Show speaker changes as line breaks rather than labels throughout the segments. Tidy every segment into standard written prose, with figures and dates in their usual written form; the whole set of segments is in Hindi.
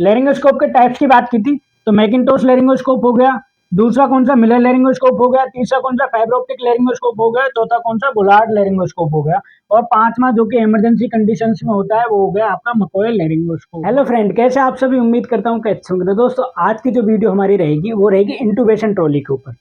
लेरिंगोस्कोप के टाइप्स की बात की थी तो मैकिंटोश लेरिंगोस्कोप हो गया, दूसरा कौन सा मिलर लेरिंगोस्कोप हो गया, तीसरा कौन सा फाइबर ऑप्टिक लेरिंगोस्कोप हो गया, चौथा कौन सा बुलार्ड लेरिंगोस्कोप हो गया और पांचवा जो कि इमरजेंसी कंडीशंस में होता है वो हो गया आपका मकोय लेरिंगोस्कोप। हेलो फ्रेंड, कैसे आप सभी? उम्मीद करता हूँ कि अच्छे होंगे। तो दोस्तों आज की जो वीडियो हमारी रहेगी वो रहेगी इंटूबेशन ट्रॉली के ऊपर।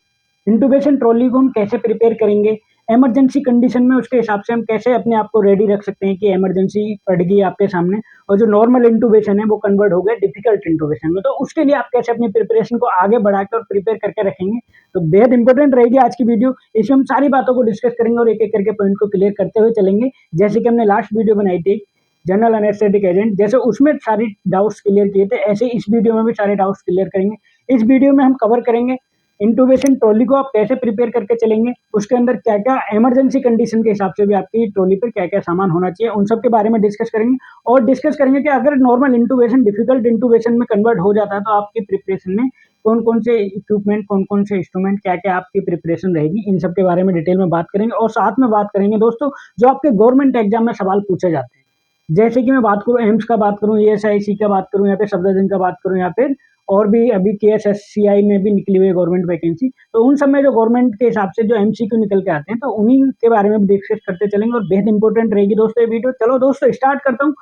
इंटूबेशन ट्रॉली को हम कैसे प्रिपेयर करेंगे, इमरजेंसी कंडीशन में उसके हिसाब से हम कैसे अपने आप को रेडी रख सकते हैं कि इमरजेंसी पड़ गई आपके सामने और जो नॉर्मल इंटूबेशन है वो कन्वर्ट हो गया डिफिकल्ट इंटूबेशन में। तो उसके लिए आप कैसे अपनी प्रिपरेशन को आगे बढ़ाकर और प्रिपेयर करके रखेंगे, तो बेहद इंपॉर्टेंट रहेगी आज की वीडियो। इसमें हम सारी बातों को डिस्कस करेंगे और एक एक करके पॉइंट को क्लियर करते हुए चलेंगे। जैसे कि हमने लास्ट वीडियो बनाई थी जनरल एनेस्थेटिक एजेंट, जैसे उसमें सारी डाउट्स क्लियर किए थे, ऐसे इस वीडियो में भी सारे डाउट्स क्लियर करेंगे। इस वीडियो में हम कवर करेंगे इंटूबेशन ट्रॉली को आप कैसे प्रिपेयर करके चलेंगे, उसके अंदर क्या क्या इमरजेंसी कंडीशन के हिसाब से भी आपकी ट्रॉली पर क्या क्या सामान होना चाहिए, उन सब के बारे में डिस्कस करेंगे। और डिस्कस करेंगे कि अगर नॉर्मल इंटूबेशन डिफिकल्ट इंटूबेशन में कन्वर्ट हो जाता है तो आपकी प्रिपरेशन में कौन कौन से इक्विपमेंट, कौन कौन से इंस्ट्रूमेंट, क्या क्या आपकी प्रिपरेशन रहेगी, इन सब के बारे में डिटेल में बात करेंगे। और साथ में बात करेंगे दोस्तों जो आपके गवर्नमेंट एग्जाम में सवाल पूछे जाते हैं, जैसे कि मैं बात करूं एम्स का बात करूं, ESIC का बात करूं, या फिर सफदरजंग का बात करूं, या फिर और भी अभी KSSCI में भी निकली हुई है गवर्नमेंट वैकेंसी, तो उन सब में जो गवर्नमेंट के हिसाब से जो MCQ निकल के आते हैं तो उन्हीं के बारे में डिस्कस करते चलेंगे और बेहद इंपॉर्टेंट रहेगी दोस्तों ये वीडियो। चलो दोस्तों स्टार्ट करता हूँ,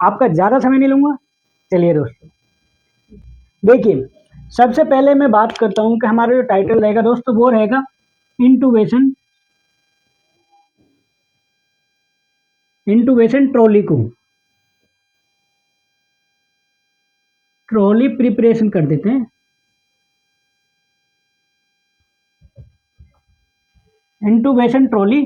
आपका ज्यादा समय नहीं लूंगा। चलिए दोस्तों देखिए, सबसे पहले मैं बात करता हूँ कि हमारा जो टाइटल रहेगा दोस्तों वो रहेगा इंटूबेशन ट्रॉली को ट्रॉली प्रिपरेशन कर देते हैं। इंटूबेशन ट्रॉली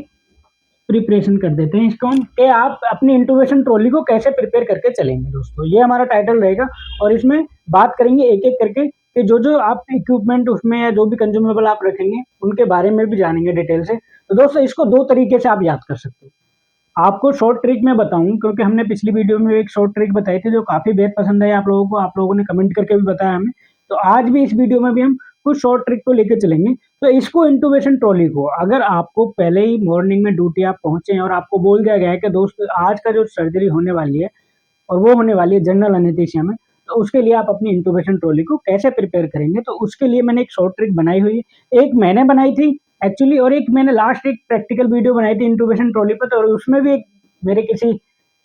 प्रिपरेशन कर देते हैं इसको हम, कि आप अपनी इंटूबेशन ट्रॉली को कैसे प्रिपेयर करके चलेंगे। दोस्तों ये हमारा टाइटल रहेगा और इसमें बात करेंगे एक एक करके कि जो जो आप इक्विपमेंट उसमें या जो भी कंज्यूमेबल आप रखेंगे उनके बारे में भी जानेंगे डिटेल से। तो दोस्तों इसको दो तरीके से आप याद कर सकते हो। आपको शॉर्ट ट्रिक में बताऊं, क्योंकि हमने पिछली वीडियो में एक शॉर्ट ट्रिक बताई थी जो काफी बेहद पसंद है आप लोगों को, आप लोगों ने कमेंट करके भी बताया हमें। तो आज भी इस वीडियो में भी हम कुछ शॉर्ट ट्रिक को लेकर चलेंगे। तो इसको इंटूबेशन ट्रॉली को अगर आपको पहले ही मॉर्निंग में ड्यूटी आप पहुंचे हैं और आपको बोल दिया गया है कि दोस्त आज का जो सर्जरी होने वाली है और वो होने वाली है जनरल एनेस्थीसिया में, तो उसके लिए आप अपनी इंटूबेशन ट्रॉली को कैसे प्रिपेयर करेंगे, तो उसके लिए मैंने एक शॉर्ट ट्रिक बनाई हुई है। एक मैंने बनाई थी एक्चुअली, और एक मैंने लास्ट एक प्रैक्टिकल वीडियो बनाई थी इंटूबेशन ट्रॉली पर, तो उसमें भी एक मेरे किसी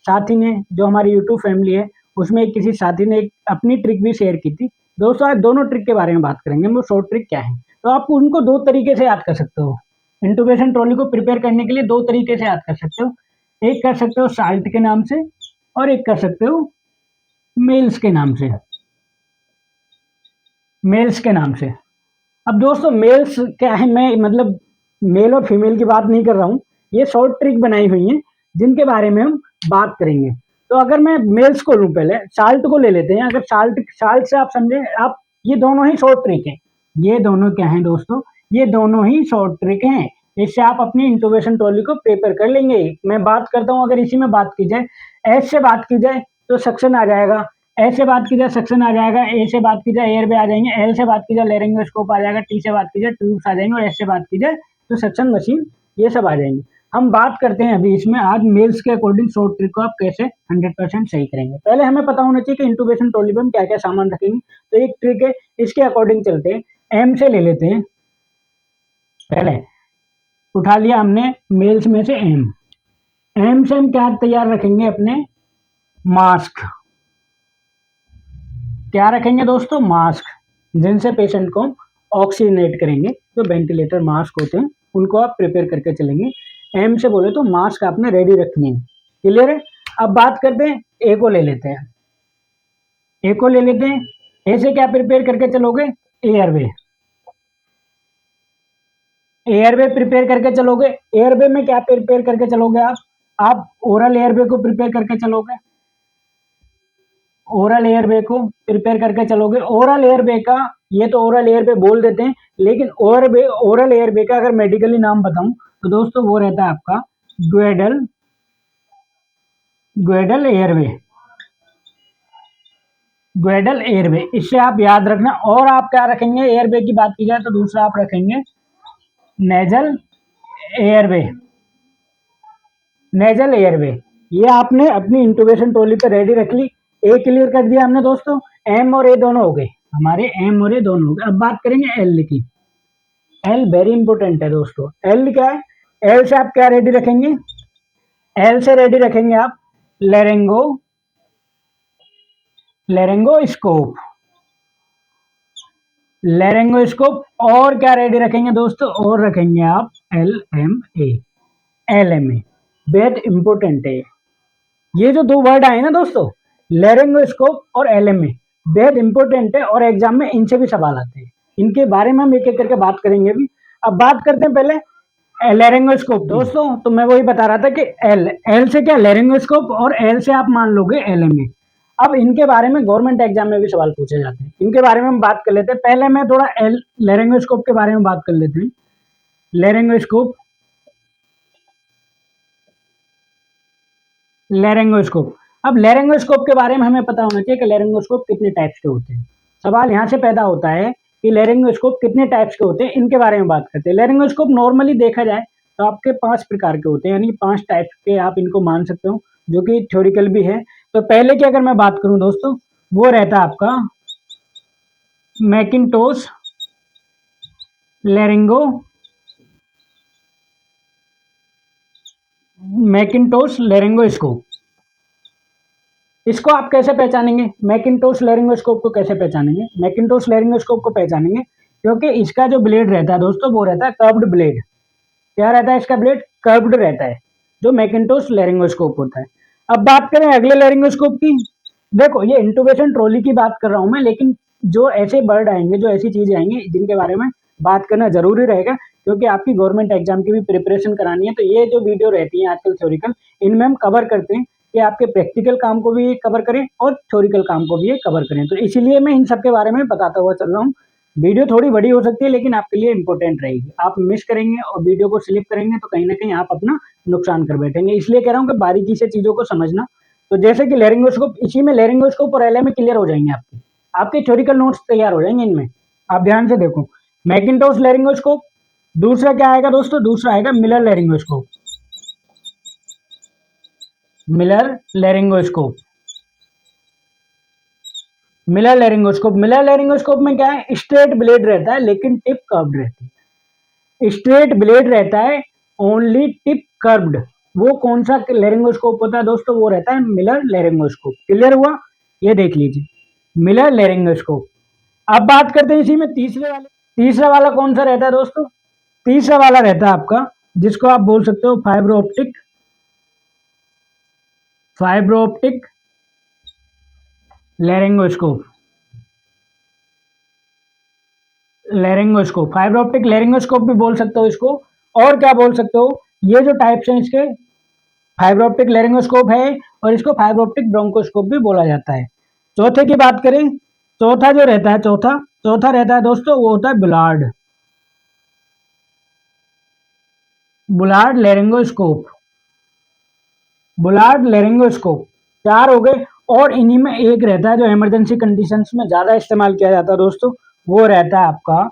साथी ने, जो हमारी यूट्यूब फैमिली है उसमें एक किसी साथी ने एक अपनी ट्रिक भी शेयर की थी। दोस्तों आज दोनों ट्रिक के बारे में बात करेंगे, वो शॉर्ट ट्रिक क्या है। तो आप उनको दो तरीके से याद कर सकते हो। इंटूबेशन ट्रॉली को प्रिपेयर करने के लिए दो तरीके से याद कर सकते हो। एक कर सकते हो साल्ट के नाम से और एक कर सकते हो मेल्स के नाम से। मेल्स के नाम से, अब दोस्तों मेल्स क्या है, मैं मतलब मेल और फीमेल की बात नहीं कर रहा हूँ, ये शॉर्ट ट्रिक बनाई हुई है जिनके बारे में हम बात करेंगे। तो अगर मैं मेल्स को लूँ, पहले साल्ट को ले लेते हैं। अगर साल्ट साल्ट से आप समझे, आप ये दोनों ही शॉर्ट ट्रिक हैं। ये दोनों क्या हैं दोस्तों, ये दोनों ही शॉर्ट ट्रिक हैं। इससे आप अपनी इंटूबेशन ट्रॉली को प्रिपेयर कर लेंगे। मैं बात करता हूँ, अगर इसी में बात की जाए, एस से बात की जाए तो सक्शन आ जाएगा, ए से बात की जाए सक्शन आ जाएगा, ए से बात की जाए एयर वे आ जाएंगे, एल से बात की जाए लेरिंगोस्कोप आ जाएगा, टी से बात की जाए ट्यूब्स आ जाएंगे और एस से बात की जाए तो सक्शन मशीन, ये सब आ जाएंगे। हम बात करते हैं अभी इसमें आज मेल्स के अकॉर्डिंग शॉर्ट ट्रिक को आप कैसे 100% सही करेंगे। पहले हमें पता होना चाहिए कि इंटूबेशन ट्रॉली पे हम क्या क्या सामान रखेंगे। तो एक ट्रिक है, इसके अकॉर्डिंग चलते हैं। एम से ले लेते हैं, पहले उठा लिया हमने मेल्स में से एम। एम से हम क्या तैयार रखेंगे, अपने मास्क। क्या रखेंगे दोस्तों, मास्क, जिनसे पेशेंट को ऑक्सीजनेट करेंगे। जो वेंटिलेटर मास्क होते हैं उनको आप प्रिपेयर करके चलेंगे। एम से बोले तो मास्क आपने रेडी रखनी है। क्लियर है। अब बात करते हैं ए को ले लेते हैं। ए को ले लेते हैं, ए से क्या प्रिपेयर करके चलोगे, एयरवे। एयरवे प्रिपेयर करके चलोगे। एयरवे में क्या प्रिपेयर करके चलोगे आप ओरल एयरवे को प्रिपेयर करके चलोगे। ओरल एयरवे को प्रिपेयर करके चलोगे। ओरल एयरवे का, ये तो ओरल एयरवे बोल देते हैं, लेकिन ओरल एयरवे का अगर मेडिकली नाम बताऊं तो दोस्तों वो रहता है आपका ग्वेडल एयरवे। ग्वेडल एयरवे, इससे आप याद रखना। और आप क्या रखेंगे, एयरवे की बात की जाए तो दूसरा आप रखेंगे नेजल एयरवे। नेजल एयरवे, ये आपने अपनी इंटूबेशन ट्रॉली पे रेडी रख ली। ए क्लियर कर दिया हमने दोस्तों, एम और ए दोनों हो गए हमारे, एम और ए दोनों हो गए। अब बात करेंगे एल की। एल वेरी इंपॉर्टेंट है दोस्तों। एल क्या है? एल से आप क्या रेडी रखेंगे? एल से रेडी रखेंगे आप लेरेंगो, लेरेंगोस्कोप, लेरेंगोस्कोप। और क्या रेडी रखेंगे दोस्तों? और रखेंगे आप L M A, L M A. बेहद इंपॉर्टेंट है ये जो दो वर्ड आए ना दोस्तों, लेरेंगोस्कोप और एल एम ए, बेहद इंपॉर्टेंट है और एग्जाम में इनसे भी सवाल आते हैं। इनके बारे में हम एक एक करके बात करेंगे अभी। अब बात करते हैं पहले लेरेंगोस्कोप दोस्तों। तो मैं वही बता रहा था कि एल, एल से क्या लेरेंगोस्कोप, और एल से आप मान लोगे एल एम ए। अब इनके बारे में गवर्नमेंट एग्जाम में भी सवाल पूछे जाते हैं, इनके बारे में हम बात कर लेते हैं। पहले मैं थोड़ा एल लेरेंगोस्कोप के बारे में बात कर लेते हैं। लेरेंगोस्कोप, लेरेंगोस्कोप। अब लेरेंगोस्कोप के बारे में हमें पता होना चाहिए कि लेरेंगोस्कोप कितने टाइप्स के होते हैं। सवाल यहाँ से पैदा होता है कि लेरेंगोस्कोप कितने टाइप्स के होते हैं, इनके बारे में बात करते हैं। लेरेंगोस्कोप नॉर्मली देखा जाए तो आपके 5 प्रकार के होते हैं, यानी 5 टाइप्स के आप इनको मान सकते हो, जो कि थ्योरिकल भी है। तो पहले की अगर मैं बात करूं दोस्तों, वो रहता है आपका मैकिन्टोश लेरिंगो, मैकिन्टोश लेरिंगोस्कोप। इसको आप कैसे पहचानेंगे? मैकिन्टोश लेरिंगोस्कोप को कैसे पहचानेंगे? मैकिन्टोश लेरिंगोस्कोप को पहचानेंगे क्योंकि इसका जो ब्लेड रहता है दोस्तों, वो रहता है कर्व्ड ब्लेड। क्या रहता है इसका ब्लेड? कर्व्ड रहता है, जो मैकिन्टोश लेरिंगोस्कोप होता है। अब बात करें अगले लेरिंगोस्कोप की। देखो ये इंटुबेशन ट्रॉली की बात कर रहा हूं मैं, लेकिन जो ऐसे वर्ड आएंगे, जो ऐसी चीजें आएंगी जिनके बारे में बात करना जरूरी रहेगा, क्योंकि आपकी गवर्नमेंट एग्जाम की भी प्रिपरेशन करानी है। तो ये जो वीडियो रहती है आजकल थ्योरिकल, इनमें हम कवर करते हैं कि आपके प्रैक्टिकल काम को भी कवर करें और थ्योरिकल काम को भी कवर करें। तो इसीलिए मैं इन सब के बारे में बताता हुआ चल रहा हूँ। वीडियो थोड़ी बड़ी हो सकती है, लेकिन आपके लिए इंपॉर्टेंट रहेगी। आप मिस करेंगे और वीडियो को स्लिप करेंगे तो कहीं ना कहीं आप अपना नुकसान कर बैठेंगे। इसलिए कह रहा हूँ कि बारीकी से चीजों को समझना। तो जैसे कि लेरिंगोस्कोप, इसी में लेरिंगोस्कोप और एलएमए क्लियर हो जाएंगे आपके, आपके थ्योरिकल नोट्स तैयार हो जाएंगे इनमें। आप ध्यान से देखो, मैकिन्टोश लेरिंगोस्कोप। दूसरा क्या आएगा दोस्तों? दूसरा आएगा Miller laryngoscope, Miller laryngoscope, Miller laryngoscope. Miller laryngoscope में क्या है? स्ट्रेट ब्लेड रहता है लेकिन टिप कर्व्ड रहती है। स्ट्रेट ब्लेड रहता है, ओनली टिप कर्व्ड। वो कौन सा लेरिंगोस्कोप होता है दोस्तों? वो रहता है मिलर लेरिंगोस्कोप। क्लियर हुआ? ये देख लीजिए, मिलर लेरिंगोस्कोप। अब बात करते हैं इसी में तीसरे वाले। तीसरा वाला कौन सा रहता है दोस्तों? तीसरा वाला रहता है आपका, जिसको आप बोल सकते हो fibro optic, fibro optic laryngoscope, laryngoscope. Fibre optic laryngoscope भी बोल सकते हो इसको। और क्या बोल सकते हो? ये जो टाइप्स हैं इसके, फाइबर ऑप्टिक लेरिंगोस्कोप है और इसको फाइबर ऑप्टिक ब्रोंकोस्कोप भी बोला जाता है। चौथे की बात करें, चौथा जो रहता है, चौथा चौथा रहता है दोस्तों, वो होता है Bullard, Bullard laryngoscope, Bullard laryngoscope. 4 हो गए। और इन्हीं में एक रहता है जो इमरजेंसी कंडीशंस में ज्यादा इस्तेमाल किया जाता है दोस्तों, वो रहता है आपका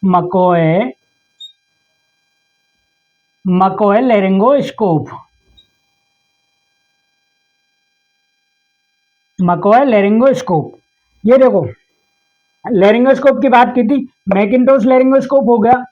मकोए, मकोए लेरिंगोस्कोप, मकोए लेरिंगोस्कोप। ये देखो, लेरिंगोस्कोप की बात की थी, मैकिन्टोश लेरिंगोस्कोप हो गया।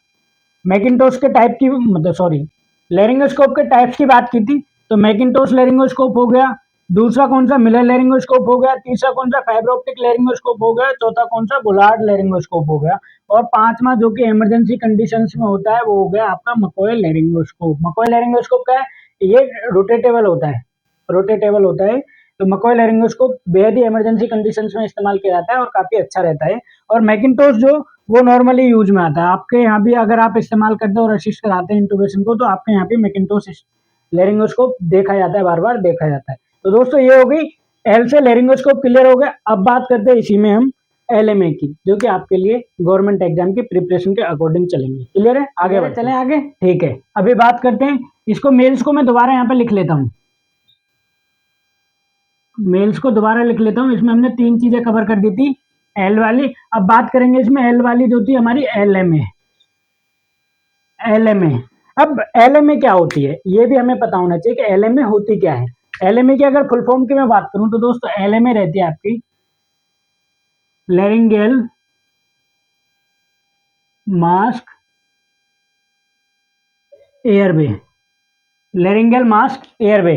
मैकिन्टोश के टाइप की, मतलब सॉरी, लेरिंगोस्कोप के टाइप्स की बात की थी, तो मैकिन्टोश लेरिंगोस्कोप हो गया। दूसरा कौन सा? मिलर लेरिंगोस्कोप हो गया। तीसरा कौन सा? फाइबर ऑप्टिक लेरिंगोस्कोप हो गया। चौथा कौन सा? बुलार्ड लेरिंगोस्कोप हो गया। और पांचवा जो कि इमरजेंसी कंडीशंस में होता है, वो हो गया आपका मकोए लेरिंगोस्कोप। मकोए लेरिंगोस्कोप क्या है? ये रोटेटेबल होता है, रोटेटेबल होता है। तो मकोए लेरिंगोस्कोप बेहद ही इमरजेंसी कंडीशंस में इस्तेमाल किया जाता है और काफी अच्छा रहता है। और मैकिन्टोश जो, वो नॉर्मली यूज में आता है। आपके यहाँ भी अगर आप इस्तेमाल करते हो और असिस्ट कराते हैं इंटुबेशन को, तो आपके यहाँ पे मैकिन्टोश लेरिंगोस्कोप देखा जाता है, बार बार देखा जाता है। तो दोस्तों ये हो गई एल से लेरिंगोस्कोप क्लियर हो गया। अब बात करते हैं इसी में हम एलएमए की, जो कि आपके लिए गवर्नमेंट एग्जाम की प्रिपरेशन के अकॉर्डिंग चलेंगे। क्लियर है? आगे चलें आगे, ठीक है। अभी बात करते हैं इसको, मेल्स को मैं दोबारा यहाँ पे लिख लेता हूँ, मेल्स को दोबारा लिख लेता हूँ। इसमें हमने 3 चीजें कवर कर दी थी, एल वाली। अब बात करेंगे इसमें एल वाली जो थी हमारी एलएमए, एलएमए। अब एलएमए क्या होती है, ये भी हमें पता होना चाहिए कि एलएमए होती क्या है। एलएमए की अगर फुल फॉर्म की मैं बात करूं तो दोस्तों एलएमए रहती है आपकी लैरिंगेल मास्क एयरवे। लैरिंगेल मास्क एयरवे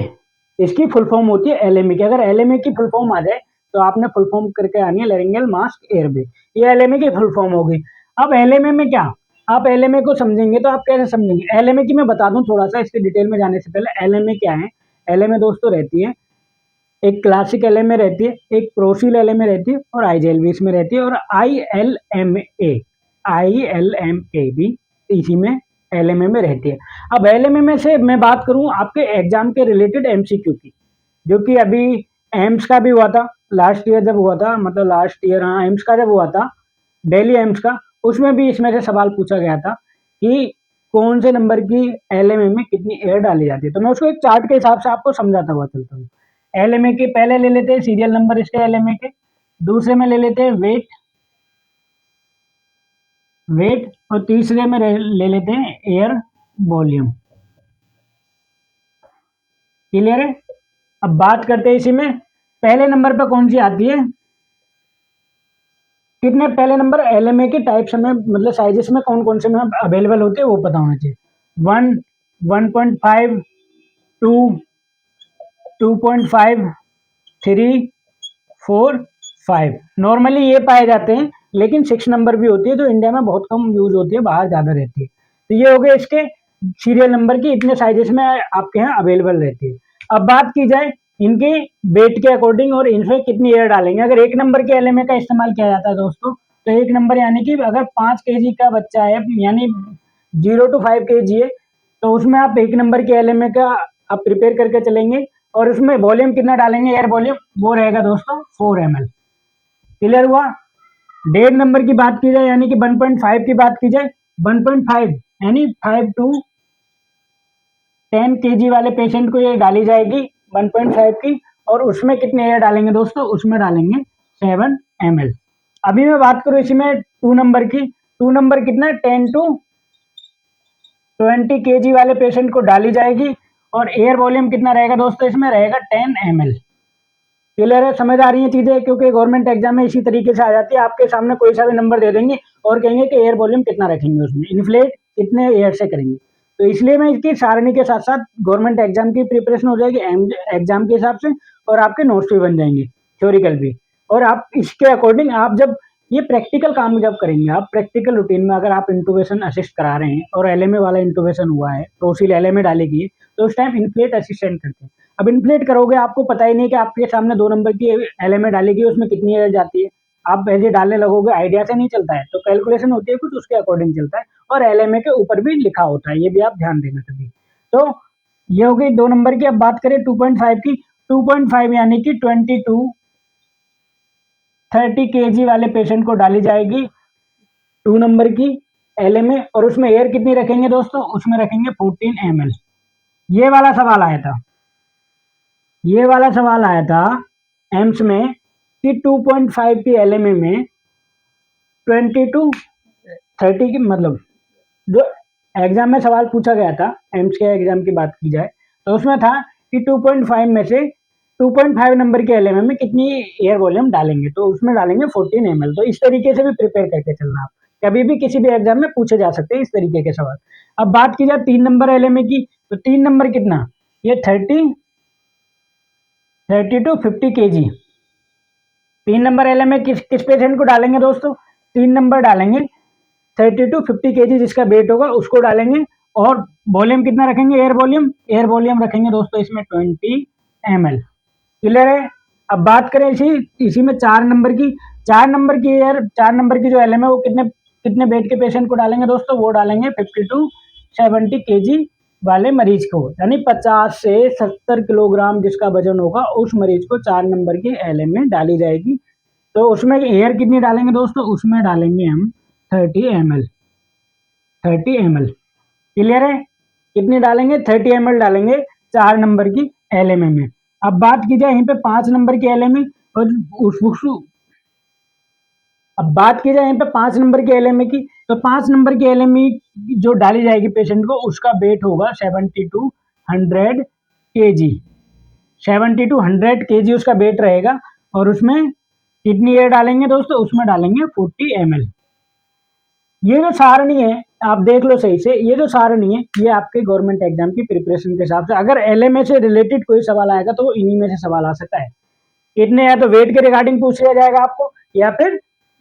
इसकी फुल फॉर्म होती है एलएमए की। अगर एलएमए की फुल फॉर्म आ जाए तो आपने फुल फॉर्म करके आनी है लैरिंगेल मास्क एयरवे। ये एलएमए की फुल फॉर्म होगी। अब एलएमए में क्या, आप एलएमए को समझेंगे तो आप कैसे समझेंगे? एलएमए की मैं बता दूं थोड़ा सा, इसके डिटेल में जाने से पहले एलएमए क्या है। एलएमए दोस्तों रहती है, एक क्लासिक एलएमए रहती है, एक प्रोसील एलएमए रहती है और आईजेएलवी इसमें रहती है, और आई एल एम ए भी इसी में एलएमए में रहती है। अब एलएमए में से मैं बात करूं आपके एग्जाम के रिलेटेड एमसीक्यू की, जो कि अभी एम्स का भी हुआ था लास्ट ईयर जब हुआ था, मतलब लास्ट ईयर, हाँ एम्स का जब हुआ था, दिल्ली एम्स का, उसमें भी इसमें से सवाल पूछा गया था कि कौन से नंबर की एलएमए में कितनी एयर डाली जाती है। तो मैं उसको एक चार्ट के हिसाब से आपको समझाता हुआ चलता हूँ। एलएमए के पहले ले लेते हैं सीरियल नंबर इसके एलएमए के, दूसरे में ले लेते हैं वेट, और तीसरे में ले लेते हैं एयर वॉल्यूम। क्लियर है? अब बात करते हैं इसी में पहले नंबर पर कौन सी आती है, कितने पहले नंबर एलएमए के टाइप्स में, मतलब साइजेस में कौन कौन से में अवेलेबल होते हैं वो पता होना चाहिए। 1, 1.5, 2, 2.5, 3, 4, 5 नॉर्मली ये पाए जाते हैं, लेकिन 6 नंबर भी होती है जो इंडिया में बहुत कम यूज होती है, बाहर ज़्यादा रहती है। तो ये हो गए इसके सीरियल नंबर की, इतने साइजेस में आपके यहाँ अवेलेबल रहती है। अब बात की जाए इनके वेट के अकॉर्डिंग और इनसे कितनी एयर डालेंगे। अगर एक नंबर के एलएमए का इस्तेमाल किया जाता है दोस्तों, तो एक नंबर यानी कि अगर 5 kg का बच्चा है, यानी 0 to 5 kg है, तो उसमें आप एक नंबर के एलएमए का आप प्रिपेयर करके चलेंगे, और उसमें वॉल्यूम कितना डालेंगे, एयर वॉल्यूम, वो रहेगा दोस्तों 4 ml। क्लियर हुआ? 1.5 नंबर की बात की जाए यानी कि 1.5 की बात की जाए, 1.5 यानी 5 to 10 kg वाले पेशेंट को ये डाली जाएगी 1.5 की, और उसमें कितने एयर डालेंगे दोस्तों, उसमें डालेंगे 7 ml। अभी मैं बात करूं इसी में 2 नंबर की, 2 नंबर कितना, 10 to 20 kg वाले पेशेंट को डाली जाएगी, और एयर वॉल्यूम कितना रहेगा दोस्तों, इसमें रहेगा 10 ml। क्लियर है? समझ आ रही है चीजें? क्योंकि गवर्नमेंट एग्जाम में इसी तरीके से आ जाती है, आपके सामने कोई सा भी नंबर दे देंगे और कहेंगे कि एयर वॉल्यूम कितना रखेंगे, उसमें इन्फ्लेट कितने एयर से करेंगे। तो इसलिए मैं इसकी सारणी के साथ साथ गवर्नमेंट एग्जाम की प्रिपरेशन हो जाएगी एग्जाम के हिसाब से, और आपके नोट्स भी बन जाएंगे थ्योरिकल भी। और आप इसके अकॉर्डिंग आप जब ये प्रैक्टिकल काम जब करेंगे, आप प्रैक्टिकल रूटीन में अगर आप इंटूबेशन असिस्ट करा रहे हैं और एलएमए वाला इंटूबेशन हुआ है, प्रोसील एलएमए डालेगी, तो उस टाइम इन्फ्लेट असिस्टेंट करते हैं। अब इन्फ्लेट करोगे, आपको पता ही नहीं कि आपके सामने 2 नंबर की एलएमए डालेगी, उसमें कितनी एयर जाती है, आप ऐसे डालने लगोगे, आइडिया से नहीं चलता है, तो कैलकुलेशन होती है कुछ, उसके अकॉर्डिंग चलता है, और एलएमए के ऊपर भी लिखा होता है, ये भी आप ध्यान देना कभी। तो ये हो गई 2 नंबर की। अब बात करें 2.5 की, 2.5 यानी कि 20 to 30 kg वाले पेशेंट को डाली जाएगी 2 नंबर की एलएमए, और उसमें एयर कितनी रखेंगे दोस्तों, उसमें रखेंगे 14 ml। ये वाला सवाल आया था, ये वाला सवाल आया था एम्स में कि 2.5 की एलएमए में 20 to 30 की, मतलब जो एग्जाम में सवाल पूछा गया था, एम्स के एग्जाम की बात की जाए तो उसमें था कि 2.5 में से 2.5 नंबर के एलएमए में कितनी एयर वॉल्यूम डालेंगे, तो उसमें डालेंगे 14 ml। तो इस तरीके से भी प्रिपेयर करके चलना, आप कभी भी किसी भी एग्जाम में पूछे जा सकते हैं इस तरीके के सवाल। अब बात की जाए 3 नंबर एलएमए की, तो 3 नंबर कितना, ये 30 to 50 kg। 3 नंबर एलएमए किस किस पेशेंट को डालेंगे दोस्तों, 3 नंबर डालेंगे 30 to 50 kg, जिसका वेट होगा उसको डालेंगे, और वॉल्यूम कितना रखेंगे, एयर वॉल्यूम रखेंगे दोस्तों इसमें 20 ml। क्लियर है? अब बात करें इसी में 4 नंबर की, 4 नंबर की जो एलएम है वो कितने कितने वेट के पेशेंट को डालेंगे दोस्तों, वो डालेंगे 50 to 70 kg वाले मरीज को, यानी 50 से 70 किलोग्राम जिसका वजन होगा, उस मरीज को 4 नंबर की एलएम में डाली जाएगी। तो उसमें एयर कितनी डालेंगे दोस्तों, उसमें डालेंगे हम 30 ml। 30 ml। क्लियर है? कितनी डालेंगे, 30 ml डालेंगे 4 नंबर की एलएमए में। अब बात की जाए यहीं पे 5 नंबर की एलएमए, और अब बात की जाए यहीं पे 5 नंबर के एलएमए की, तो 5 नंबर की एलएमए जो डाली जाएगी पेशेंट को, उसका वेट होगा 70 to 100 kg। 70 to 100 kg उसका वेट रहेगा और उसमें कितनी एयर डालेंगे दोस्तों, उसमें डालेंगे 40 ml। ये जो सारणी है आप देख लो सही से, ये जो सारणी है ये आपके गवर्नमेंट एग्जाम की प्रिपरेशन के हिसाब से, अगर एलएमए से रिलेटेड कोई सवाल आएगा तो वो इन्हीं में से सवाल आ सकता है। कितने, या तो वेट के रिगार्डिंग पूछ लिया जाएगा आपको या फिर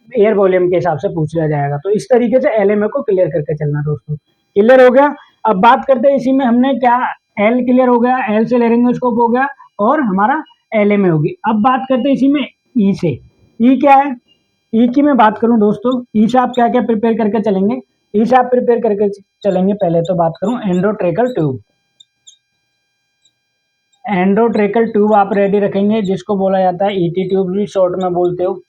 एयर वॉल्यूम के हिसाब से पूछ लिया जाएगा। तो इस तरीके से एलएमए को क्लियर करके चलना दोस्तों। क्लियर हो गया। अब बात करते हैं इसी में हमने क्या, एल क्लियर हो गया, एल से लेरिंगोस्कोप हो गया और हमारा एलएमए होगी। अब बात करते हैं इसी में ई से। ई क्या है, ई की मैं बात करूं दोस्तों, ई से आप क्या क्या प्रिपेयर करके चलेंगे, ई से आप प्रिपेयर करके चलेंगे। पहले तो बात करूं एंडोट्रेकल ट्यूब। एंडोट्रेकल ट्यूब आप रेडी रखेंगे, जिसको बोला जाता है ईटी ट्यूब भी शॉर्ट में बोलते हो।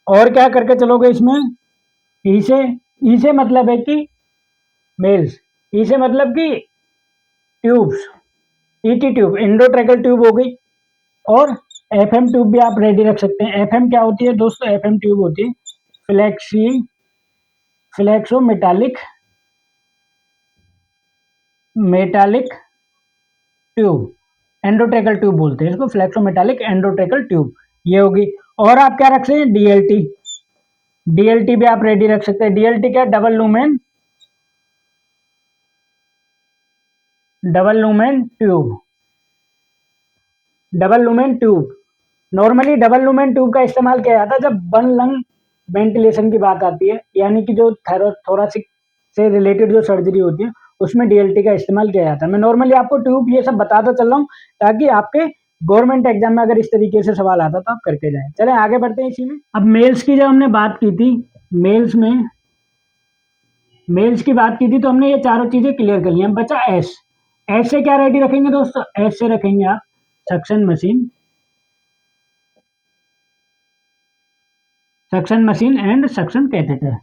और क्या करके चलोगे इसमें, ई से, ई से मतलब है कि मेल्स, ई से मतलब कि ट्यूब्स, ईटी ट्यूब, एंडोट्रेकल ट्यूब हो गई। और एफएम ट्यूब भी आप रेडी रख सकते हैं। एफएम क्या होती है दोस्तों, एफएम ट्यूब होती है फ्लेक्सो मेटालिक ट्यूब, एंडोट्रेकल ट्यूब बोलते हैं इसको, फ्लेक्सो मेटालिक एंडोट्रेकल ट्यूब, ये होगी। और आप क्या रख सकते हैं, डीएलटी, डीएलटी भी आप रेडी रख सकते हैं। डीएलटी क्या, double lumen tube, double lumen tube. Normally double lumen tube का इस्तेमाल किया जाता है जब वन लंग वेंटिलेशन की बात आती है, यानी कि जो थोरासिक से रिलेटेड जो सर्जरी होती है उसमें डीएलटी का इस्तेमाल किया जाता है। मैं नॉर्मली आपको ट्यूब ये सब बताता चल रहा हूँ ताकि आपके गवर्नमेंट एग्जाम में अगर इस तरीके से सवाल आता तो आप करके जाएं। चलें आगे बढ़ते हैं इसी में। अब मेल्स की जब हमने बात की थी, मेल्स की बात की थी तो हमने ये चारों चीजें क्लियर कर ली। हम बचा एस। एस से क्या रेडी रखेंगे दोस्तों, एस से रखेंगे आप suction machine and suction catheter.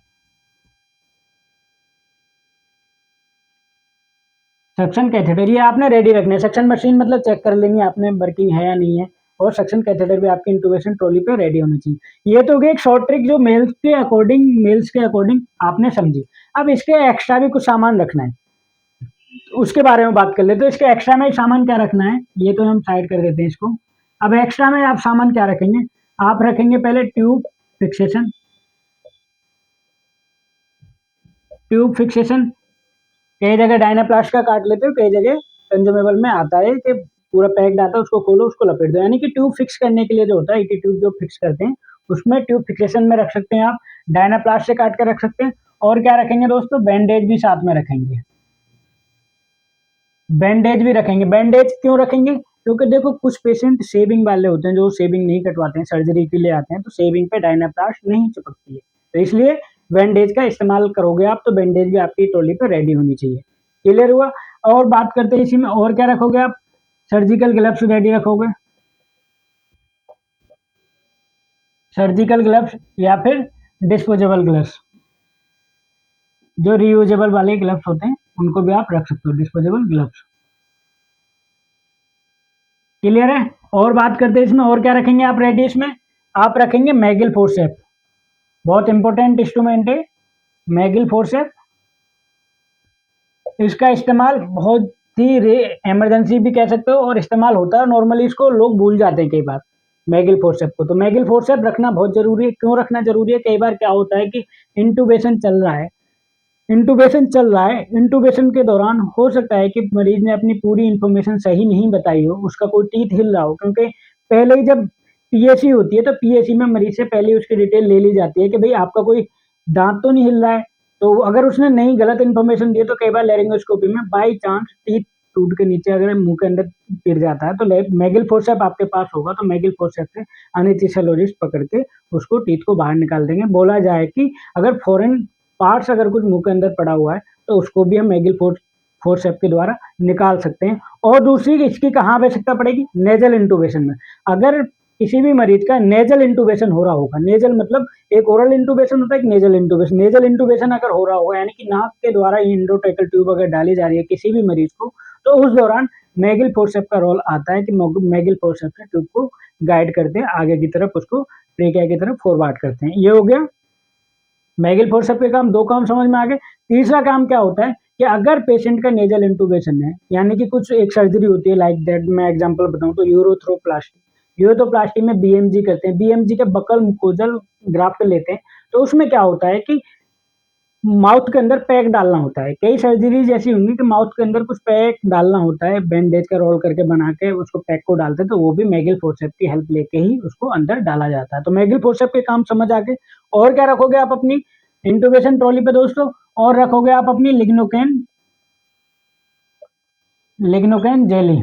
Suction catheter ये आपने रेडी रखना है। सक्शन मशीन मतलब चेक कर लेंगे आपने वर्किंग है या नहीं है, और सक्शन कैथेटर भी आपकी इंटूबेशन ट्रॉली पे रेडी होनी चाहिए। ये तो हो गई एक शॉर्ट ट्रिक जो मेल्स के अकॉर्डिंग आपने समझी। अब इसके एक्स्ट्रा भी कुछ सामान रखना है, उसके बारे में बात कर लेते। तो इसके एक्स्ट्रा में सामान क्या रखना है, ये तो हम साइड कर देते हैं इसको। अब एक्स्ट्रा में आप सामान क्या रखेंगे, आप रखेंगे पहले ट्यूब फिक्सेशन। कई जगह डायनाप्लास्ट का काट लेते हो, कई जगह कंज्यूमेबल में आता है कि पूरा पैक्ड आता है, उसको खोलो उसको लपेट दो, यानी कि ट्यूब फिक्स करने के लिए जो होता है ईटी ट्यूब जो फिक्स करते हैं उसमें ट्यूब फिक्सेशन में रख सकते हैं आप, डायनाप्लास्ट से काट कर रख सकते हैं। और क्या रखेंगे दोस्तों, बैंडेज भी साथ में रखेंगे। बैंडेज भी रखेंगे। बैंडेज क्यों रखेंगे, क्योंकि देखो कुछ पेशेंट सेविंग वाले होते हैं जो सेविंग नहीं कटवाते हैं, सर्जरी के लिए आते हैं तो सेविंग पे डायनाप्लास्ट नहीं चिपकती है, तो इसलिए बैंडेज का इस्तेमाल करोगे आप, तो बैंडेज भी आपकी ट्रॉली पे रेडी होनी चाहिए। क्लियर हुआ। और बात करते हैं इसी में और क्या रखोगे आप, सर्जिकल ग्लव्स रेडी रखोगे, सर्जिकल ग्लव्स या फिर डिस्पोजेबल ग्लव्स, जो रीयूजेबल वाले ग्लव्स होते हैं उनको भी आप रख सकते हो, डिस्पोजेबल ग्लव्स। क्लियर है। और बात करते हैं इसमें और क्या रखेंगे आप रेडी, इसमें आप रखेंगे मैगिल फोर्सेप, बहुत इंपॉर्टेंट इंस्ट्रूमेंट है मैगिल फोर्सेप। इसका इस्तेमाल बहुत ही इमरजेंसी भी कह सकते हो और इस्तेमाल होता है, नॉर्मली इसको लोग भूल जाते हैं कई बार मैगिल फोर्सेप को। तो मैगिल फोर्सेप रखना बहुत जरूरी है। क्यों रखना जरूरी है, कई बार क्या होता है कि इंटूबेशन चल रहा है, इंटूबेशन के दौरान हो सकता है कि मरीज ने अपनी पूरी इंफॉर्मेशन सही नहीं बताई हो, उसका कोई टीथ हिल रहा हो, क्योंकि पहले ही जब पीएसी होती है तो पीएसी में मरीज से पहले उसकी डिटेल ले ली जाती है कि भाई आपका कोई दांत तो नहीं हिल रहा है। तो अगर उसने नहीं गलत इन्फॉर्मेशन दी है तो कई बार लैरिंगोस्कोपी में बाई चांस टीथ टूट के नीचे अगर मुंह के अंदर गिर जाता है तो मैगिल फोर्सेप आपके पास होगा, तो मैगिल फोर्सेप से एनेस्थीसियोलॉजिस्ट पकड़ के उसको टीथ को बाहर निकाल देंगे। बोला जाए कि अगर फॉरेन पार्ट्स अगर कुछ मुंह के अंदर पड़ा हुआ है तो उसको भी हम मैगिल फोर्सेप के द्वारा निकाल सकते हैं। और दूसरी इसकी कहाँ आवश्यकता पड़ेगी, नेजल इंटूबेशन में। अगर किसी भी मरीज का नेजल इंटूबेशन हो रहा होगा, नेजल मतलब एक ओरल इंटूबेशन होता है, एक नेजल इंटूबेशन। नेजल इंटूबेशन अगर हो रहा होगा यानी कि नाक के द्वारा एंडोट्रेकल ट्यूब अगर डाली जा रही है किसी भी मरीज को, तो उस दौरान मैगिल फोर्सेप का रोल आता है कि मैगिल फोर्सेप से ट्यूब को गाइड करते हैं आगे की तरफ, उसको ट्रेकिया की तरफ फॉरवर्ड करते हैं। ये हो गया मैगिल फोर्सेप के काम। दो काम समझ में आ गए। तीसरा काम क्या होता है कि अगर पेशेंट का नेजल इंटूबेशन है, यानी कि कुछ एक सर्जरी होती है लाइक दैट, मैं एग्जांपल बताऊं तो यूरोथ्रोप्लास्टी में बीएमजी करते हैं, बीएमजी के बकल मुकोजल ग्राफ्ट लेते हैं। तो उसमें क्या होता है कि माउथ के अंदर पैक डालना होता है। कई सर्जरीज ऐसी होंगी कि माउथ के अंदर कुछ पैक डालना होता है, बैंडेज का रोल करके बना के उसको पैक को डालते हैं, तो वो भी मैगल फोर्सेप की हेल्प लेके ही उसको अंदर डाला जाता है। तो मैगल फोर्सेप के काम समझ आ गए। और क्या रखोगे आप अपनी इंटूबेशन ट्रॉली पे दोस्तों? और रखोगे आप अपनी lignocaine lignocaine jelly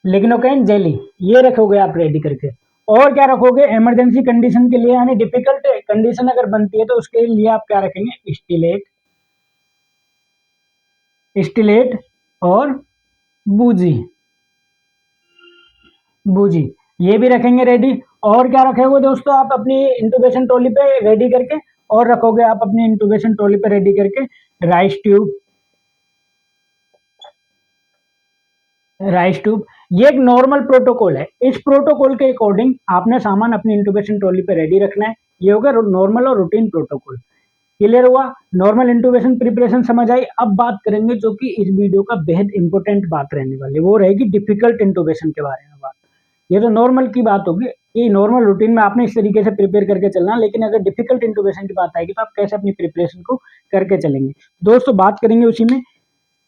lignocaine jelly ये रखोगे आप रेडी करके। और क्या रखोगे इमरजेंसी कंडीशन के लिए, यानी डिफिकल्ट कंडीशन अगर बनती है तो उसके लिए आप क्या रखेंगे? स्टिलेट और बूजी बूजी ये भी रखेंगे रेडी। और क्या रखेंगे दोस्तों आप अपनी इंटूबेशन ट्रॉली पे रेडी करके? और रखोगे आप अपनी इंटूबेशन ट्रॉली पे रेडी करके राइस ट्यूब। ये एक नॉर्मल प्रोटोकॉल है। इस प्रोटोकॉल के अकॉर्डिंग आपने सामान अपनी इंटूबेशन ट्रॉली पे रेडी रखना है। ये होगा नॉर्मल और रूटीन प्रोटोकॉल। क्लियर हुआ? नॉर्मल इंटूबेशन प्रिपरेशन समझ आई। अब बात करेंगे जो कि इस वीडियो का बेहद इंपॉर्टेंट बात रहने वाली, वो रहेगी डिफिकल्ट इंटूबेशन के बारे में बात। ये तो नॉर्मल की बात होगी कि नॉर्मल रूटीन में आपने इस तरीके से प्रिपेयर करके चलना, लेकिन अगर डिफिकल्ट इंटूबेशन की बात आएगी तो आप कैसे अपनी प्रिपरेशन को करके चलेंगे। दोस्तों बात करेंगे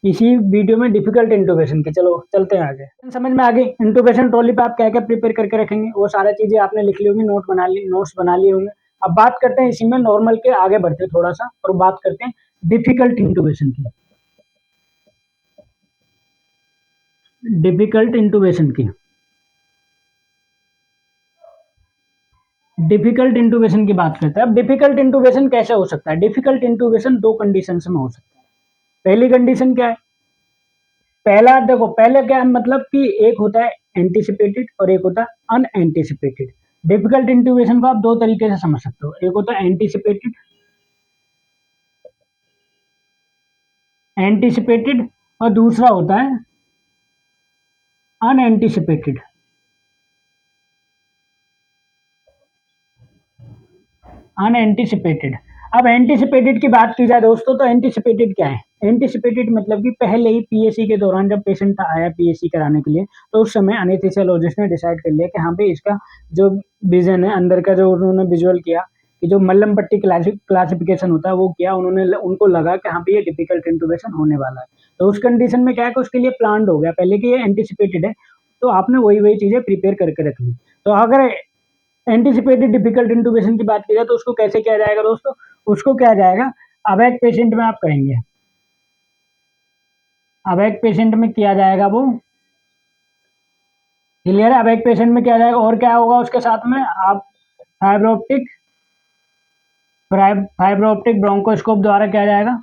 इसी वीडियो में डिफिकल्ट इंटूबेशन की। चलो चलते हैं आगे। समझ में आ गई इंटूबेशन ट्रॉली पे आप क्या क्या प्रिपेयर करके रखेंगे, वो सारा चीजें आपने लिख ली होंगी, नोट्स बना लिए होंगे। अब बात करते हैं इसी में नॉर्मल के आगे बढ़ते हैं थोड़ा सा, और बात करते हैं डिफिकल्ट इंटूबेशन की। डिफिकल्ट इंटूबेशन की डिफिकल्ट इंटूबेशन की बात करते हैं। अब डिफिकल्ट इंटूबेशन कैसे हो सकता है? डिफिकल्ट इंटूबेशन दो कंडीशन में हो सकता है। पहली कंडीशन क्या है? पहला देखो, पहले क्या है मतलब कि एक होता है एंटीसिपेटेड और एक होता है अनएंटीसिपेटेड। डिफिकल्ट इंटूबेशन को आप दो तरीके से समझ सकते हो। एक होता है एंटीसिपेटेड और दूसरा होता है अनएंटीसिपेटेड। अनएंटीसिपेटेड। अब एंटीसिपेटेड की बात की जाए दोस्तों, तो एंटीसिपेटेड क्या है? एंटीसिपेटेड मतलब कि पहले ही पीएससी के दौरान जब पेशेंट आया पीएससी कराने के लिए, तो उस समय एनेस्थीसियोलॉजिस्ट ने डिसाइड कर लिया कि हाँ भाई इसका जो विजन है अंदर का, जो उन्होंने विजुअल किया कि जो मल्लम पट्टी क्लासिफिकेशन होता है वो किया उन्होंने, उनको लगा कि हाँ भाई ये डिफिकल्ट इंटूबेशन होने वाला है। तो उस कंडीशन में क्या है कि उसके लिए प्लान्ड हो गया पहले कि ये एंटीसिपेटेड है, तो आपने वही वही चीजें प्रिपेयर करके रख ली। तो अगर एंटीसिपेटेड डिफिकल्ट इंटूबेशन की बात की जाए तो उसको कैसे किया जाएगा दोस्तों? उसको किया जाएगा अवैक पेशेंट में आप करेंगे। अवैक पेशेंट में किया जाएगा वो। क्लियर है? अवैक पेशेंट में किया जाएगा। और क्या होगा उसके साथ में? आप फाइब्रो ऑप्टिक ब्रोंकोस्कोप द्वारा किया जाएगा।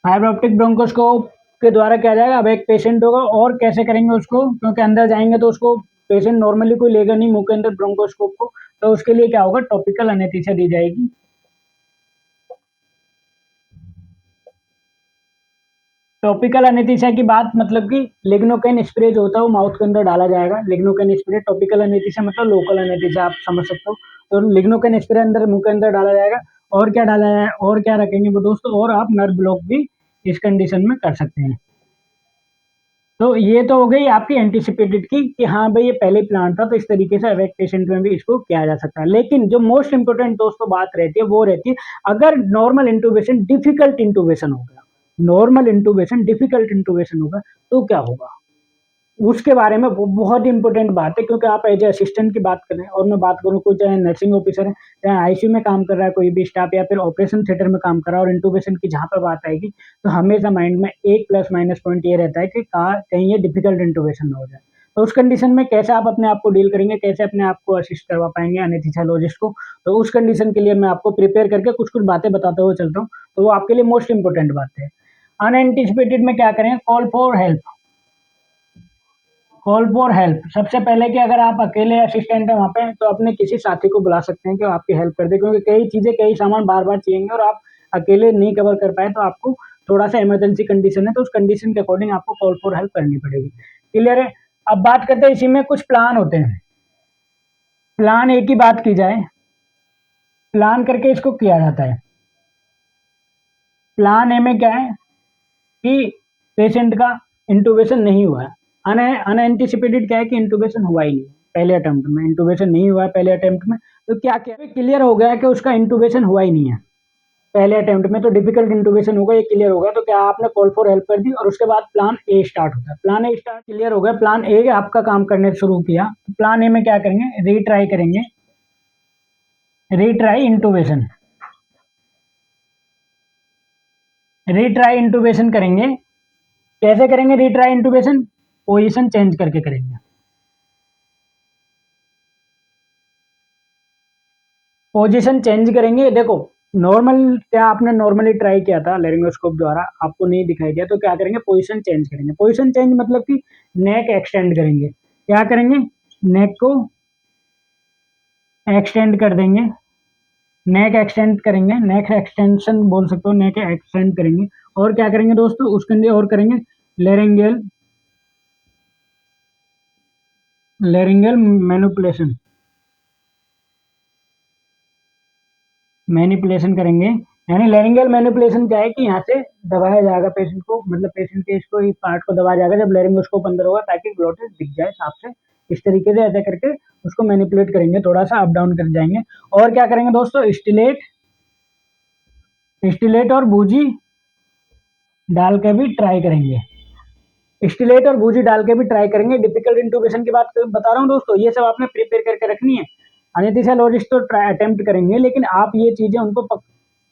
फाइब्रो ऑप्टिक ब्रोंकोस्कोप के द्वारा किया जाएगा। अब एक पेशेंट होगा, और कैसे करेंगे उसको? क्योंकि अंदर जाएंगे तो उसको पेशेंट नॉर्मली कोई लेगा नहीं मुंह के अंदर ब्रोंकोस्कोप को, तो उसके लिए क्या होगा? टॉपिकल एनेस्थीसिया दी जाएगी। टॉपिकल एनेस्थीसिया की बात मतलब कि लिग्नोकेन स्प्रे जो होता है वो माउथ के अंदर डाला जाएगा। लिग्नोकेन स्प्रे, टॉपिकल एनेस्थीसिया मतलब लोकल एनेस्थीसिया आप समझ सकते हो। तो लिग्नोकेन स्प्रे अंदर मुंह के अंदर डाला जाएगा। और क्या डाला जाए, और क्या रखेंगे वो दोस्तों? और आप नर्व ब्लॉक भी इस कंडीशन में कर सकते हैं। तो ये तो हो गई आपकी एंटीसिपेटेड की कि हाँ भाई ये पहले प्लान था, तो इस तरीके से अवेक पेशेंट में भी इसको किया जा सकता है। लेकिन जो मोस्ट इंपोर्टेंट दोस्तों बात रहती है वो रहती है अगर नॉर्मल इंटूबेशन डिफिकल्ट इंटूबेशन हो गया, नॉर्मल इंटूबेशन डिफिकल्ट इंटूबेशन होगा तो क्या होगा? उसके बारे में वो बहुत ही इंपॉर्टेंट बात है, क्योंकि आप एज ए असिस्टेंट की बात करें और मैं बात करूँ कोई चाहे नर्सिंग ऑफिसर है, चाहे आईसीयू में काम कर रहा है कोई भी स्टाफ, या फिर ऑपरेशन थिएटर में काम कर रहा है, और इंटूबेशन की जहाँ पर बात आएगी तो हमेशा माइंड में एक प्लस माइनस पॉइंट ये रहता है कि कहीं ये डिफिकल्ट इंटूबेशन ना हो जाए। तो उस कंडीशन में कैसे आप अपने आप को डील करेंगे, कैसे अपने आप को असिस्ट करवा पाएंगे एनेस्थीसियोलॉजिस्ट को? तो उस कंडीशन के लिए मैं आपको प्रिपेयर करके कुछ कुछ बातें बताते हुए चलता हूँ, तो वो आपके लिए मोस्ट इंपोर्टेंट बात है। अनएंटिसिपेटेड में क्या करें? Call for help. सबसे पहले कि अगर आप अकेले असिस्टेंट हैं वहाँ पे, तो अपने किसी साथी को बुला सकते हैं कि वो आपकी हेल्प कर दे, क्योंकि कई चीज़ें कई सामान बार बार चाहिए और आप अकेले नहीं कवर कर पाए तो आपको थोड़ा सा इमरजेंसी कंडीशन है, तो उस कंडीशन के अकॉर्डिंग आपको कॉल फॉर हेल्प करनी पड़ेगी। क्लियर है? अब बात करते हैं इसी में कुछ प्लान होते हैं। प्लान ए की बात की जाए प्लान करके इसको किया जाता है। प्लान ए में क्या है कि पेशेंट का इंटूबेशन नहीं हुआ है, अनएंटिसिपेटेड क्या है कि इंटूबेशन हुआ ही नहीं पहले अटेम्प्ट में, इंटूबेशन नहीं हुआ है पहले अटेम्प्ट में, तो क्या क्या क्लियर हो गया कि उसका इंटूबेशन हुआ ही नहीं है पहले अटेम्प्ट में, तो डिफिकल्ट इंटूबेशन होगा, ये क्लियर होगा। तो क्या आपने कॉल फॉर हेल्प कर दी और उसके बाद प्लान ए स्टार्ट होता है। प्लान ए स्टार्ट क्लियर हो गया, प्लान ए आपका काम करने शुरू किया। तो प्लान ए में क्या करेंगे, रीट्राई करेंगे, रीट्राई इंटूबेशन, रीट्राई इंटूबेशन करेंगे। कैसे करेंगे रीट्राई इंटूबेशन, पोजीशन चेंज करके करेंगे। पोजीशन चेंज करेंगे, देखो नॉर्मल क्या आपने नॉर्मली ट्राई किया था लेरिंगोस्कोप द्वारा, आपको नहीं दिखाई दिया, तो क्या करेंगे पोजीशन चेंज करेंगे। पोजीशन चेंज मतलब कि नेक एक्सटेंड करेंगे। क्या करेंगे, नेक को एक्सटेंड कर देंगे, नेक एक्सटेंड करेंगे, नेक एक्सटेंशन बोल सकते हो, नेक एक्सटेंड करेंगे। और क्या करेंगे दोस्तों, उसके अंदर और करेंगे लेरिंगल, लेरिंगल मैनिपुलेशन, मैनिपुलेशन करेंगे। यानी लेरिंगल मैनिपुलेशन क्या है कि यहाँ से दबाया जाएगा पेशेंट को, मतलब पेशेंट के इसको इस पार्ट को दबाया जाएगा जब लेरिंगोस्कोप अंदर होगा, ताकि ग्लोटिस दिख जाए साफ से। इस तरीके से ऐसा करके उसको मैनिपुलेट करेंगे, थोड़ा सा अप डाउन कर जाएंगे। और क्या करेंगे दोस्तों, स्टिलेट, स्टिलेट और बूजी डाल के भी ट्राई करेंगे, स्टिलेट और बूजी डाल के भी ट्राई करेंगे। डिफिकल्ट इंटूबेशन की बात बता रहा हूँ दोस्तों, ये सब आपने प्रिपेयर करके रखनी है। अनेस्थीसियोलॉजिस्ट तो अटेम्प्ट करेंगे, लेकिन आप ये चीजें उनको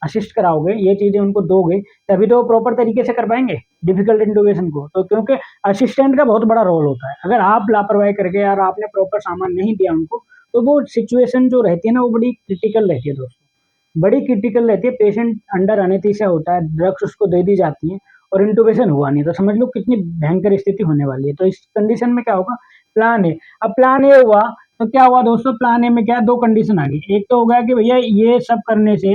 असिस्ट कराओगे, ये चीजें उनको दोगे, तभी तो प्रॉपर तरीके से कर पाएंगे डिफिकल्ट इंटूबेशन को। तो क्योंकि असिस्टेंट का बहुत बड़ा रोल होता है, अगर आप लापरवाही करके यार आपने प्रॉपर सामान नहीं दिया उनको, तो वो सिचुएशन जो रहती है ना, वो बड़ी क्रिटिकल रहती है दोस्तों, बड़ी क्रिटिकल रहती है। पेशेंट अंडर अनेस्थीसिया होता है, ड्रग्स उसको दे दी जाती है और इंटूबेशन हुआ नहीं, तो समझ लो कितनी भयंकर स्थिति होने वाली है। तो इस कंडीशन में क्या होगा, प्लान ए। अब प्लान ए हुआ तो क्या हुआ दोस्तों, प्लान ए में क्या दो कंडीशन आ गई। एक तो हो गया कि भैया ये सब करने से,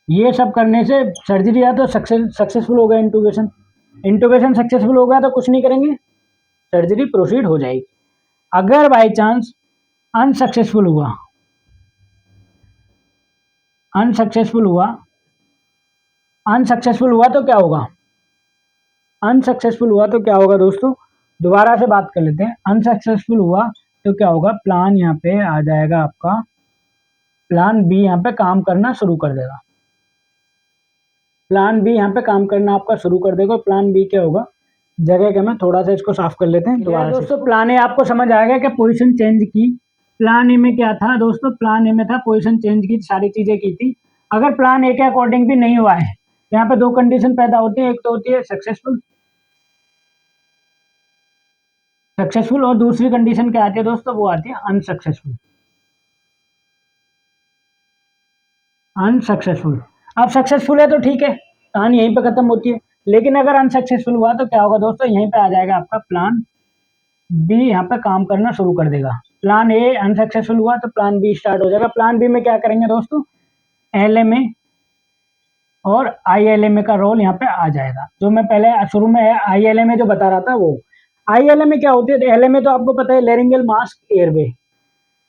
ये सब करने से सर्जरी या तो सक्सेसफुल हो गया, इंटूबेशन, इंटूबेशन सक्सेसफुल हो गया तो कुछ नहीं करेंगे, सर्जरी प्रोसीड हो जाएगी। अगर बाई चांस अनसक्सेसफुल हुआ, अनसक्सेसफुल हुआ, अनसक्सेसफुल हुआ तो क्या होगा, अनसक्सेसफुल हुआ तो क्या होगा दोस्तों, दोबारा से बात कर लेते हैं। अनसक्सेसफुल हुआ तो क्या होगा, प्लान यहाँ पे आ जाएगा आपका, प्लान बी यहाँ पे काम करना शुरू कर देगा, प्लान बी यहाँ पे काम करना आपका शुरू कर देगा। प्लान बी क्या होगा, जगह के मैं थोड़ा सा इसको साफ कर लेते हैं दोबारा दोस्तों। प्लान ए आपको समझ आ गया कि पोजीशन चेंज की। प्लान ए में क्या था दोस्तों, प्लान ए में था पोजीशन चेंज की, सारी चीजें की थी। अगर प्लान ए के अकॉर्डिंग भी नहीं हुआ है, यहाँ पे दो कंडीशन पैदा होती है, एक तो होती है सक्सेसफुल, सक्सेसफुल, और दूसरी कंडीशन क्या आती है दोस्तों, वो आती है अनसक्सेसफुल, अनसक्सेसफुल। अब सक्सेसफुल है तो ठीक है, कहानी यहीं पे खत्म होती है। लेकिन अगर अनसक्सेसफुल हुआ तो क्या होगा दोस्तों, यहीं पे आ जाएगा आपका प्लान बी, यहाँ पे काम करना शुरू कर देगा। प्लान ए अनसक्सेसफुल हुआ तो प्लान बी स्टार्ट हो जाएगा। प्लान बी में क्या करेंगे दोस्तों, एलएमए और आईएलएमए का रोल यहाँ पे आ जाएगा। जो मैं पहले शुरू में आईएलएमए जो बता रहा था, वो आईएलएमए क्या होती है, एलएमए तो आपको पता है लेरिंगल मास्क एयरवे,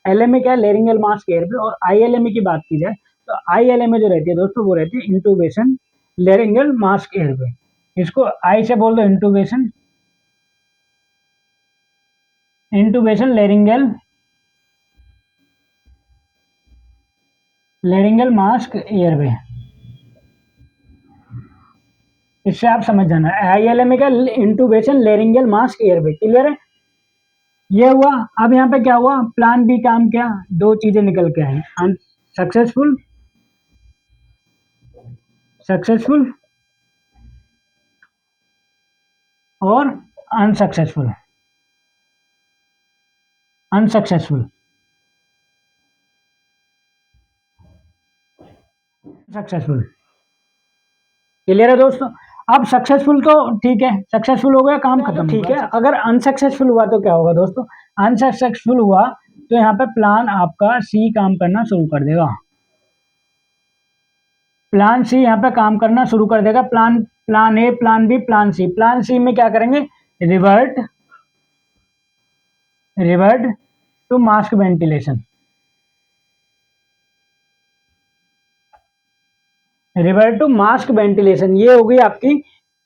एलएमए क्या है, लेरिंगल मास्क एयरवे। और आईएलएमए की बात की जाए तो आईएलएमए जो रहती है दोस्तों, वो रहती है इंटूबेशन लेरिंगल मास्क एयरवे। इसको आई से बोल दो इंटूबेशन, इंटूबेशन लेरिंगल, लेरिंगल मास्क एयरवे, इससे आप समझ जाना। आईएलएमए का इंटूबेशन लेरिंगल मास्क एयरवे, क्लियर है। ये हुआ। अब यहाँ पे क्या हुआ, प्लान बी काम किया, दो चीजें निकल के आई, सक्सेसफुल, सक्सेसफुल और अनसक्सेसफुल, अनसक्सेसफुल, सक्सेसफुल, क्लियर है दोस्तों। अब सक्सेसफुल तो ठीक है, सक्सेसफुल हो गया, काम खत्म, ठीक है। अगर अनसक्सेसफुल हुआ तो क्या होगा दोस्तों, अनसक्सेसफुल हुआ तो यहाँ पे प्लान आपका सी काम करना शुरू कर देगा, प्लान सी यहाँ पे काम करना शुरू कर देगा। Plan, plan A, plan B, plan C. Plan C में क्या करेंगे, revert, revert to mask ventilation, revert to mask ventilation, ये हो गई आपकी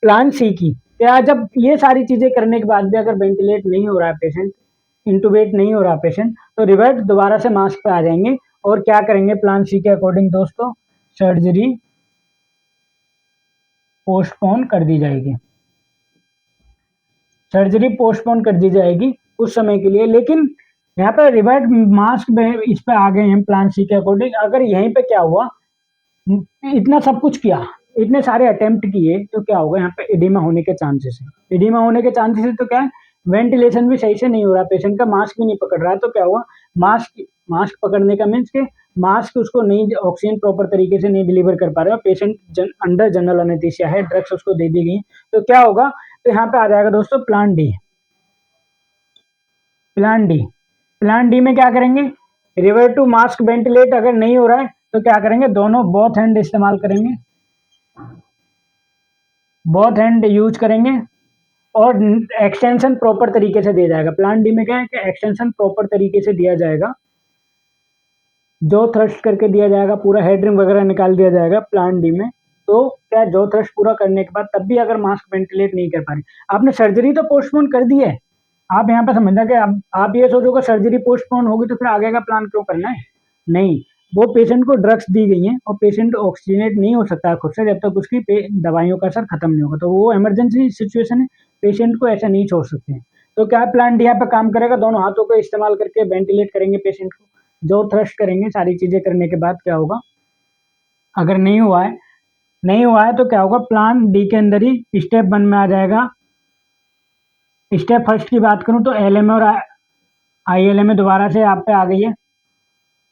प्लान सी की। क्या जब ये सारी चीजें करने के बाद भी अगर वेंटिलेट नहीं हो रहा है पेशेंट, इंटूबेट नहीं हो रहा पेशेंट, तो रिवर्ट दोबारा से मास्क पे आ जाएंगे और क्या करेंगे प्लान सी के अकॉर्डिंग दोस्तों, सर्जरी पोस्टपोन कर दी जाएगी। सर्जरी पोस्टपोन कर दी जाएगी कुछ समय के लिए। लेकिन यहाँ पे रिवर्ट मास्क में इस पे आ गए हैं प्लान सी के अकॉर्डिंग। अगर यहीं पे क्या हुआ, इतना सब कुछ किया, इतने सारे अटेम्प्ट किए, तो क्या होगा यहाँ पे एडिमा होने के चांसेस है। एडिमा होने के चांसेस है तो क्या है, वेंटिलेशन भी सही से नहीं हो रहा पेशेंट का, मास्क भी नहीं पकड़ रहा है, तो क्या हुआ, मास्क मास्क पकड़ने का मीन्स के मास्क उसको नहीं, ऑक्सीजन प्रॉपर तरीके से नहीं डिलीवर कर पा रहा है, पेशेंट अंडर जनरल एनेस्थीसिया है, ड्रग्स उसको दे दी गई, तो क्या होगा, तो यहाँ पे आ जाएगा दोस्तों plan D. Plan D, plan D में क्या करेंगे, रिवर टू मास्क वेंटिलेट अगर नहीं हो रहा है तो क्या करेंगे, दोनों बोथ हैंड इस्तेमाल करेंगे, बोथ हैंड यूज करेंगे और एक्सटेंशन प्रॉपर तरीके से दिया जाएगा। प्लान डी में क्या है कि एक्सटेंशन प्रॉपर तरीके से दिया जाएगा, जो थ्रस्ट करके दिया जाएगा, पूरा हेडरिंग वगैरह निकाल दिया जाएगा प्लान डी में। तो क्या जो थ्रस्ट पूरा करने के बाद तब भी अगर मास्क वेंटिलेट नहीं कर पा रहे, आपने सर्जरी तो पोस्टपोन कर दी है, आप यहाँ पे समझना कि आप ये सोचोगे सर्जरी पोस्टपोन होगी तो फिर आगे का प्लान क्यों करना है, नहीं, वो पेशेंट को ड्रग्स दी गई हैं और पेशेंट ऑक्सीजनेट नहीं हो सकता है खुद से जब तक उसकी दवाइयों का असर खत्म नहीं होगा, तो वो इमरजेंसी सिचुएशन है, पेशेंट को ऐसा नहीं छोड़ सकते हैं। तो क्या प्लान डी यहाँ पे काम करेगा, दोनों हाथों को इस्तेमाल करके वेंटिलेट करेंगे पेशेंट को, जो थ्रस्ट करेंगे, सारी चीजें करने के बाद क्या होगा, अगर नहीं हुआ है, नहीं हुआ है तो क्या होगा, प्लान डी के अंदर ही स्टेप 1 में आ जाएगा। स्टेप फर्स्ट की बात करूं तो एलएम और आईएलएम में दोबारा से आप पे आ गई है,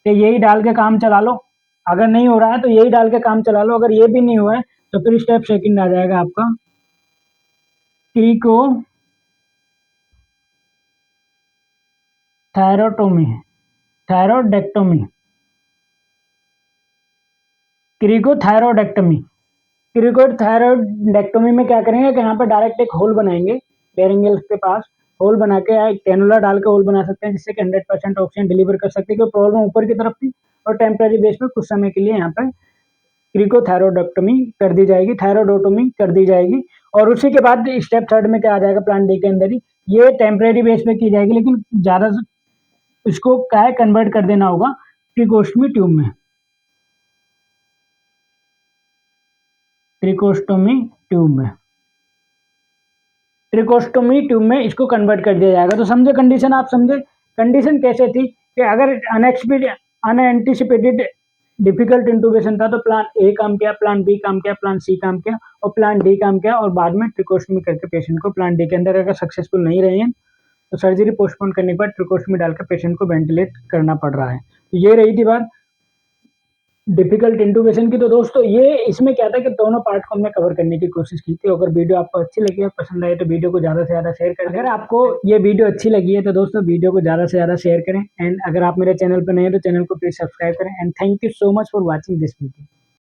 तो यही डाल के काम चला लो। अगर नहीं हो रहा है तो यही डाल के काम चला लो, अगर ये भी नहीं हुआ है तो फिर स्टेप सेकंड आ जाएगा आपका टीको थायरोटोमी, थायरोडेक्टोमी, क्रिकोथायरोडेक्टोमी। क्रिकोथायरोडेक्टोमी में क्या करेंगे कि यहाँ पर डायरेक्ट एक होल बनाएंगे पेरिंगल के पास, होल बना के एक कैनुला डाल के होल बना सकते हैं, जिससे कि 100% ऑक्सीजन डिलीवर कर सकते हैं, क्योंकि प्रॉब्लम ऊपर की तरफ थी और टेम्परेरी बेस पे कुछ समय के लिए यहाँ पर क्रिकोथायरोडेक्टोमी कर दी जाएगी, थायरोडोटोमी कर दी जाएगी। और उसी के बाद स्टेप थर्ड में क्या आ जाएगा, प्लान डी के अंदर ही ये टेम्परेरी बेस पे की जाएगी, लेकिन ज़्यादा इसको क्या है, कन्वर्ट कर देना होगा ट्रिकोस्टमी ट्यूब में, ट्रिकोस्टोमी ट्यूब में, ट्रिकोस्टोमी ट्यूब में इसको कन्वर्ट कर दिया जाएगा। तो समझे कंडीशन, आप समझे कंडीशन कैसे थी कि अगर अनएंटिसिपेटेड डिफिकल्ट इंटूबेशन था तो प्लान ए काम किया, प्लान बी काम किया, प्लान सी काम किया और प्लान डी काम किया, और बाद में ट्रिकोस्टमी करके पेशेंट को प्लान डी के अंदर अगर सक्सेसफुल नहीं रहे हैं तो सर्जरी पोस्टपोन करने के बाद ट्रिकोस्टमी डालकर पेशेंट को वेंटिलेट करना पड़ रहा है। तो ये रही थी बात डिफिकल्ट इंटूबेशन की। तो दोस्तों ये इसमें क्या था कि दोनों पार्ट को हमने कवर करने की कोशिश की थी। अगर वीडियो आपको अच्छी लगी है, पसंद आए, तो वीडियो को ज़्यादा से ज़्यादा शेयर करें। अगर आपको ये वीडियो अच्छी लगी है तो दोस्तों वीडियो को ज़्यादा से ज़्यादा शेयर करें, एंड अगर आप मेरे चैनल पर नए हैं तो चैनल को प्लीज़ सब्सक्राइब करें, and thank you so much for watching this video.